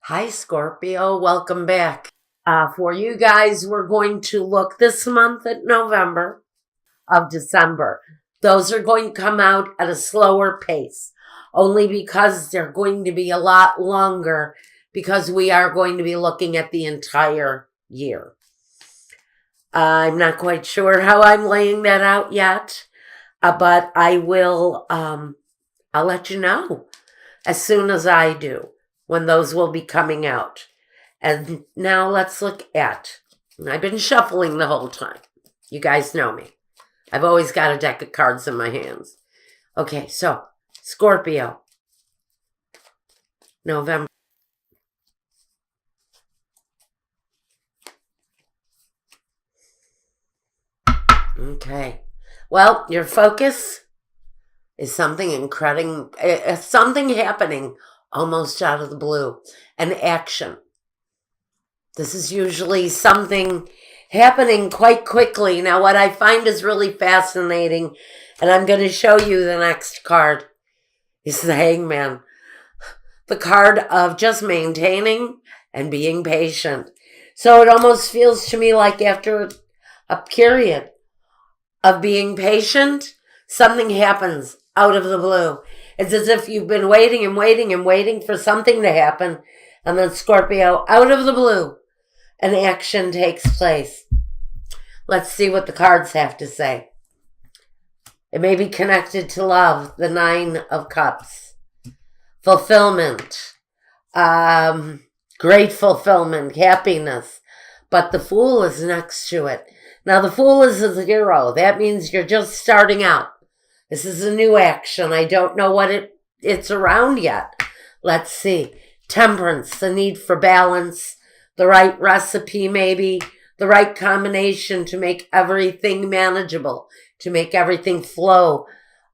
Hi, Scorpio. Welcome back. For you guys, we're going to look this month at November of December. Those are going to come out at a slower pace, only because they're going to be a lot longer because we are going to be looking at the entire year. I'm not quite sure how I'm laying that out yet, but I will, I'll let you know as soon as I do when those will be coming out. And now let's look at, I've been shuffling the whole time. You guys know me. I've always got a deck of cards in my hands. Okay, so Scorpio, November. Okay. Well, your focus is something incredible, something happening almost out of the blue, an action. This is usually something happening quite quickly. Now, what I find is really fascinating, and I'm going to show you the next card, is the Hangman. The card of just maintaining and being patient. So it almost feels to me like after a period of being patient, something happens out of the blue. It's as if you've been waiting and waiting and waiting for something to happen, and then Scorpio, out of the blue, an action takes place. Let's see what the cards have to say. It may be connected to love, the Nine of Cups. Fulfillment, great fulfillment, happiness. But the Fool is next to it. Now, the Fool is a 0. That means you're just starting out. This is a new action. I don't know what it's around yet. Let's see. Temperance, the need for balance, the right recipe maybe, the right combination to make everything manageable, to make everything flow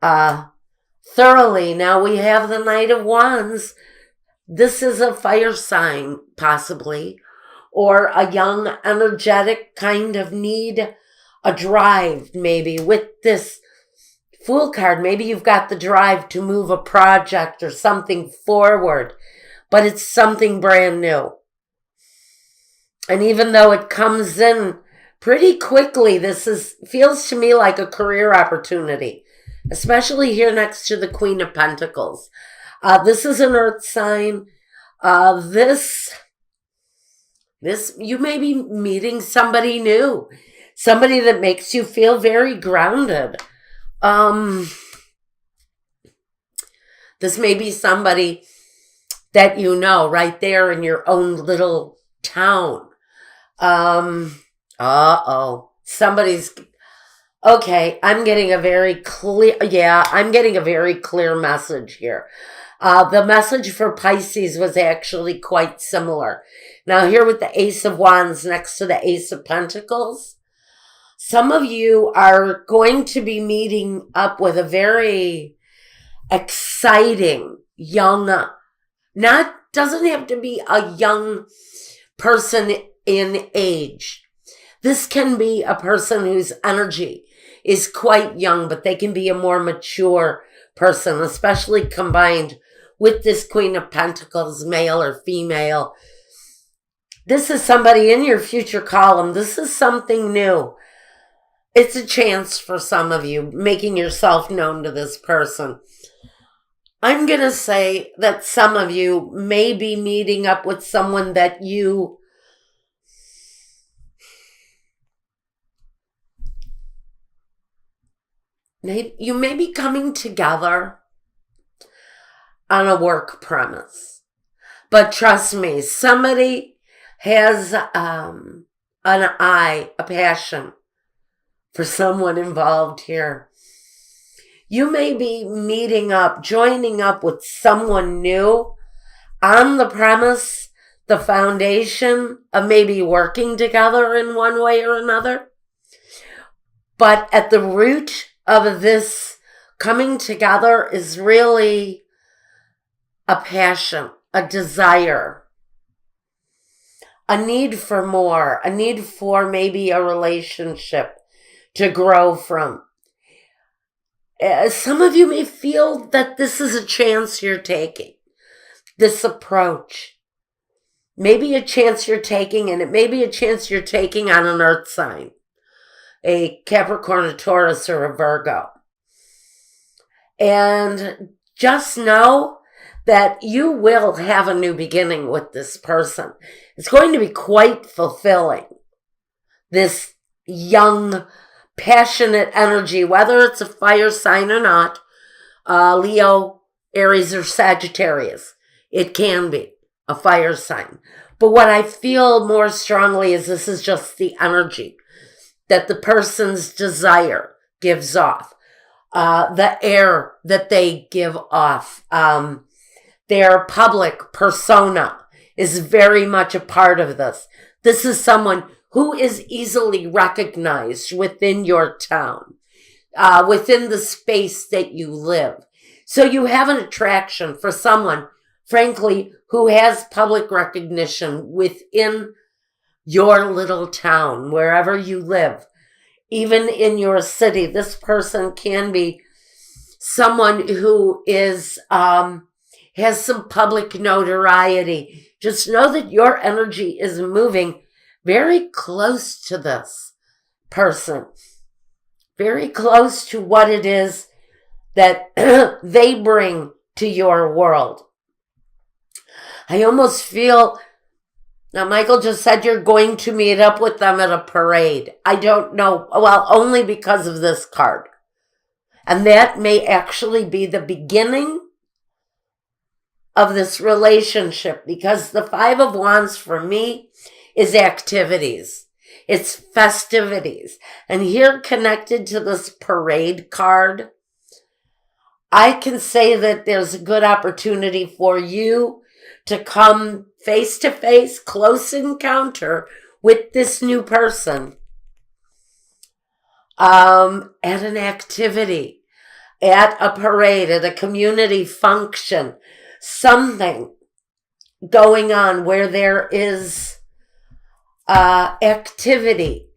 thoroughly. Now we have the Knight of Wands. This is a fire sign, possibly, or a young, energetic kind of need, a drive maybe with this Fool card. Maybe you've got the drive to move a project or something forward, but it's something brand new. And even though it comes in pretty quickly, feels to me like a career opportunity, especially here next to the Queen of Pentacles. This is an earth sign. This, you may be meeting somebody new, somebody that makes you feel very grounded. This may be somebody that you know right there in your own little town. Somebody's, okay, I'm getting a very clear message here. The message for Pisces was actually quite similar. Now here with the Ace of Wands next to the Ace of Pentacles, some of you are going to be meeting up with a very exciting young, doesn't have to be a young person in age. This can be a person whose energy is quite young, but they can be a more mature person, especially combined with this Queen of Pentacles, male or female. This is somebody in your future column. This is something new. It's a chance for some of you making yourself known to this person. I'm going to say that some of you may be meeting up with someone that you may be coming together on a work premise. But trust me, somebody has an eye, a passion for someone involved here. You may be meeting up, joining up with someone new on the premise, the foundation of maybe working together in one way or another. But at the root of this coming together is really a passion, a desire, a need for more, a need for maybe a relationship to grow from. Some of you may feel that this is a chance you're taking, this approach. maybe a chance you're taking, and it may be a chance you're taking on an earth sign, a Capricorn, a Taurus, or a Virgo. And just know that you will have a new beginning with this person. It's going to be quite fulfilling. This young, passionate energy, whether it's a fire sign or not, Leo, Aries, or Sagittarius, it can be a fire sign. But what I feel more strongly is this is just the energy that the person's desire gives off, the air that they give off. Their public persona is very much a part of this. This is someone who is easily recognized within your town, within the space that you live. So you have an attraction for someone, frankly, who has public recognition within your little town, wherever you live. Even in your city, this person can be someone who is has some public notoriety. Just know that your energy is moving very close to this person, very close to what it is that they bring to your world. I almost feel, now Michael just said you're going to meet up with them at a parade. I don't know, well, only because of this card. And that may actually be the beginning of this relationship, because the Five of Wands for me is activities. It's festivities. And here, connected to this parade card, I can say that there's a good opportunity for you to come face to face, close encounter with this new person at an activity, at a parade, at a community function, something going on where there is activity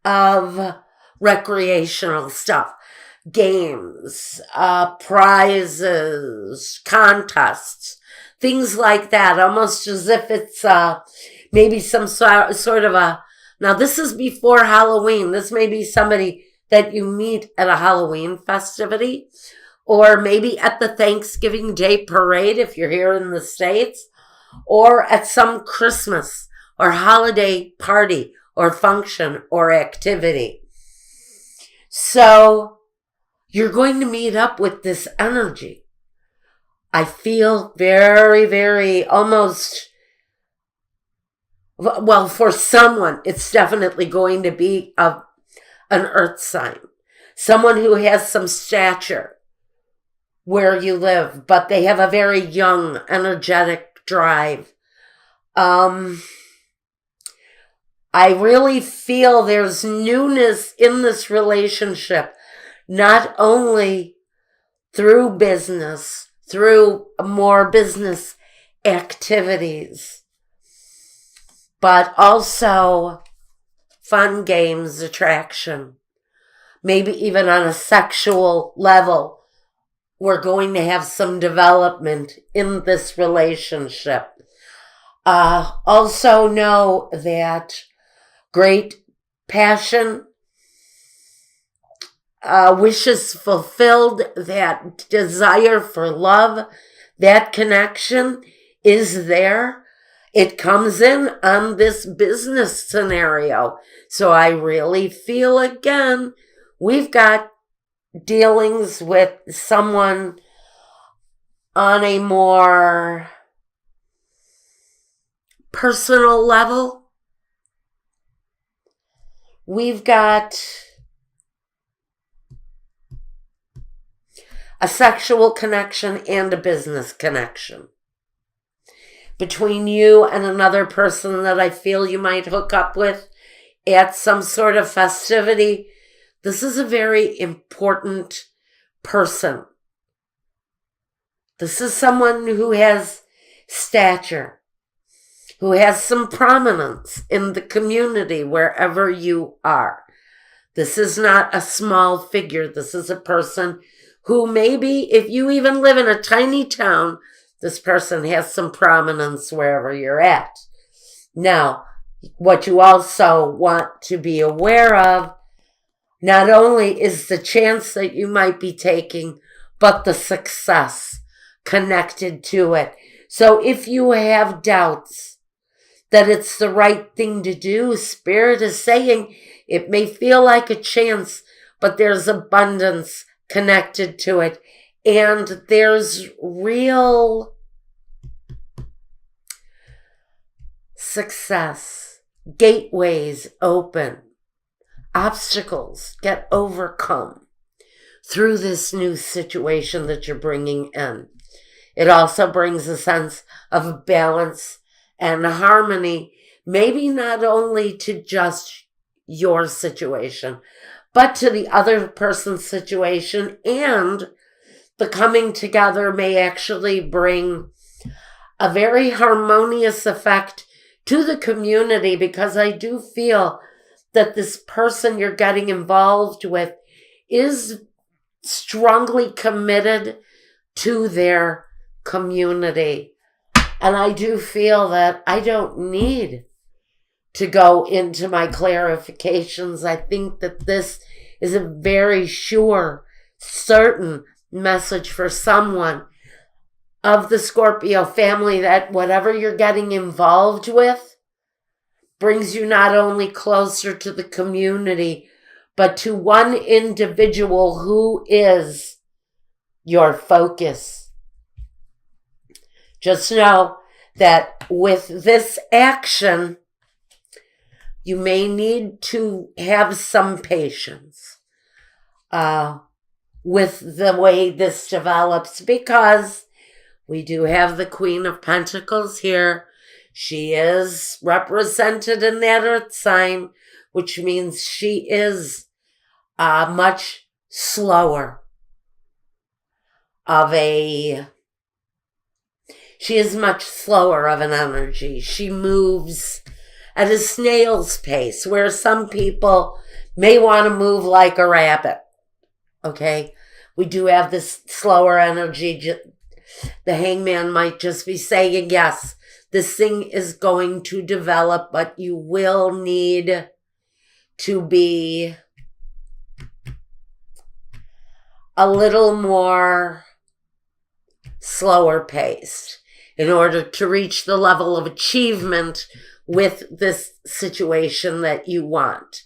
of recreational stuff, games, prizes, contests, things like that, almost as if it's maybe some sort of a, now this is before Halloween. This may be somebody that you meet at a Halloween festivity, or maybe at the Thanksgiving Day parade if you're here in the States, or at some Christmas or holiday party or function or activity. So you're going to meet up with this energy. I feel very, very almost, well, for someone, it's definitely going to be an earth sign. Someone who has some stature where you live, but they have a very young, energetic drive. I really feel there's newness in this relationship, not only through business, through more business activities, but also fun games, attraction, maybe even on a sexual level. We're going to have some development in this relationship. Also know that great passion, wishes fulfilled, that desire for love, that connection is there. It comes in on this business scenario. So I really feel, again, we've got dealings with someone on a more personal level. We've got a sexual connection and a business connection between you and another person that I feel you might hook up with at some sort of festivity. This is a very important person. This is someone who has stature, who has some prominence in the community wherever you are. This is not a small figure. This is a person who maybe, if you even live in a tiny town, This person has some prominence wherever you're at. Now, what you also want to be aware of, not only is the chance that you might be taking, but the success connected to it. So if you have doubts that it's the right thing to do, Spirit is saying it may feel like a chance, but there's abundance connected to it. And there's real success. Gateways open. Obstacles get overcome through this new situation that you're bringing in. It also brings a sense of balance and harmony, maybe not only to just your situation, but to the other person's situation, and the coming together may actually bring a very harmonious effect to the community, because I do feel that this person you're getting involved with is strongly committed to their community. And I do feel that I don't need to go into my clarifications. I think that this is a very sure, certain message for someone of the Scorpio family, that whatever you're getting involved with brings you not only closer to the community, but to one individual who is your focus. Just know that with this action, you may need to have some patience with the way this develops, because we do have the Queen of Pentacles here. She is represented in that Earth sign, which means she is much slower of an energy. She moves at a snail's pace, where some people may want to move like a rabbit. Okay? We do have this slower energy. The Hangman might just be saying, yes, this thing is going to develop, but you will need to be a little more slower paced in order to reach the level of achievement with this situation that you want.